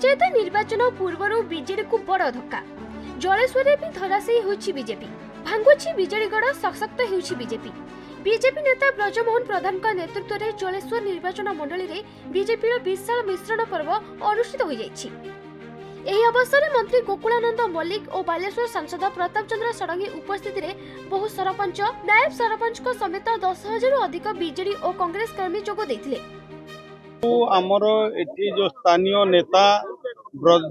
पंचायत निर्वाचन पूर्व बीजेडी को बड़ धक्का। जलेश्वर भी धराशायी होछि बीजेपी, भांगुछि बीजेडीगढ़, सशक्त होछि बीजेपी। बीजेपी नेता ब्रजमोहन प्रधान नेतृत्व में जलेश्वर निर्वाचन मंडली रे बीजेपी विशाल मिश्रण पर्व अनुष्ठित हो जाइछि। एही अवसर में मंत्री गोकुलानंद मल्लिक और बालेश्वर सांसद प्रताप चंद्र षडंगी उपस्थिति रे बहु सरपंच, नायब सरपंच को समेत 10,000 अधिक बीजेडी और कांग्रेस कर्मी जोग देथिले। आमर एठी जो स्थानीय नेता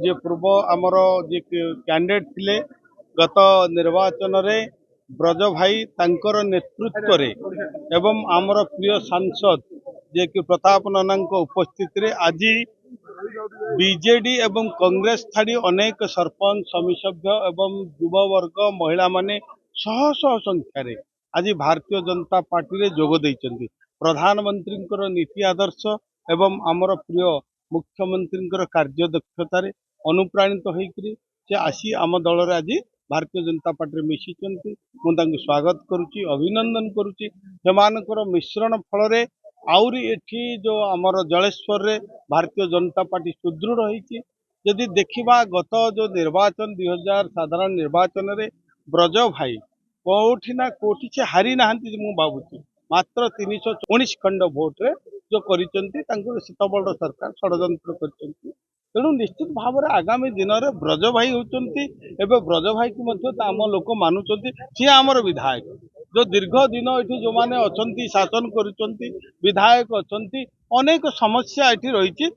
जे पूर्व आमर जे कैंडिडेट थिले गत निर्वाचन रे ब्रज भाई तांकर नेतृत्व रे एवं आमर प्रिय सांसद जे कि प्रताप नना उपस्थिति रे आज बीजेडी एवं कांग्रेस छाड़ी अनेक सरपंच, समिति एवं युवा वर्ग, महिला माने शह शह संख्यार आज भारतीय जनता पार्टी रे जोग देइचंदी। प्रधानमंत्री नीति आदर्श एवं आमर प्रिय मुख्यमंत्री कार्यदक्षतार अनुप्राणित होकर से आसी आम दल आज भारतीय जनता पार्टी मिशिचंती। मुझे स्वागत करुच्ची, अभिनंदन करुच्ची। सेमानकर मिश्रण फल आउरी एठी जो आमर जलेश्वर रे भारतीय जनता पार्टी सुदृढ़ होईची। यदि देखिबा गत जो निर्वाचन 2000 साधारण निर्वाचन रे ब्रज भाई कोठी ना कोठी से हारी नाहंती मु भाबुची। मात्र 319 खंड भोट रे जो करिसंती तांको सितबड़ सरकार षडयंत्र करिसंती। तेणु निश्चित भाव में आगामी दिन में ब्रज भाई होचंती। एबे ब्रज भाई की मध्य आम लोक मानुचंती। सी आमर विधायक जो दीर्घ दिन ये जो माने अछंती शासन करुचंती, विधायक अछंती, अनेक समस्या ये रही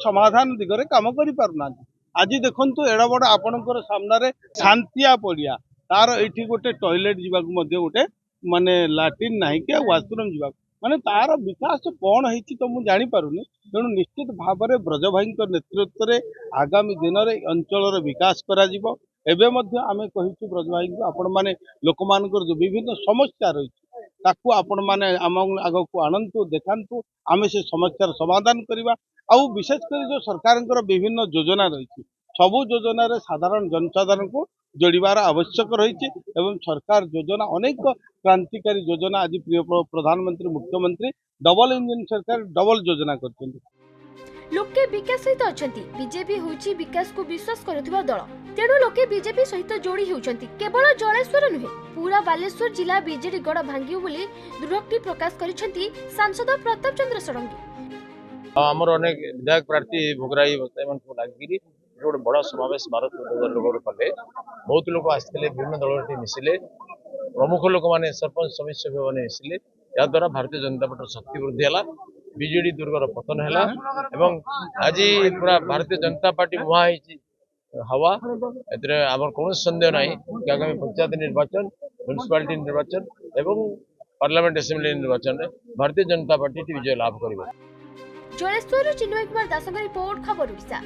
समाधान दिगरे काम करि पारुना। आज देखंतु एड़ा बड़ आपणकर सामने शांतिया पड़िया तार ये गोटे टॉयलेट जीवाक गोटे माने लाट्रिन ना कि वाशरूम जीवा माने तार विकास कौन है तो मुझे जानी पारुनी। तेणु निश्चित भाव में ब्रज भाई नेतृत्व में आगामी दिन में अंचल विकास करा जिवो। एबे मध्य आमे कहिछु ब्रज भाई को आपण माने लोक मानकर जो विभिन्न समस्या रही ताकू आपण माने आम आग को आनंतु देखांतु, आमे से समस्यार समाधान करवा। आउ विशेषकर जो सरकार विभिन्न योजना रही सबु योजना रे साधारण जनसाधारण को जोड़बार आवश्यक रही एवं सरकार योजना अनेक क्रांतिकारी योजना आज प्रिय प्रधानमंत्री मुख्यमंत्री डबल इंजन सरकार डबल योजना करछन्ती। लोके विकास सहित अछंती। बीजेपी होची विकास को विश्वास करुथिबा दल, तेणु लोके बीजेपी सहित जोड़ी होउछंती। केवल जलेश्वर नुहे पूरा बालेश्वर जिला बीजेडी गड़ भांगियो बोली दृढ़ोक्ति प्रकाश करिसंती सांसद प्रताप चंद्र षडंगी। हमर अनेक विधायक प्रार्थी भोगराई बस्तायमन को लागिरी गोटे बड़ समावेश 12,000 लोग कले। बहुत लोग आसते विभिन्न दल मिसिले, प्रमुख लोक मैंने सरपंच समिति सभ्य मैंने मिसिले। या द्वारा भारतीय जनता पार्टी शक्ति वृद्धि है, बीजेडी दुर्गर पतन है एवं आज पूरा भारतीय जनता पार्टी मुहाई हवा एमर कौन सन्देह ना कि आगामी पंचायत निर्वाचन, म्युनिसिपालिटी निर्वाचन एवं पार्लियामेंट असेंबली निर्वाचन में भारतीय जनता पार्टी विजय लाभ कर। जलेश्वर चिन्मय कुमार दास रिपोर्ट, खबर ओडिशा।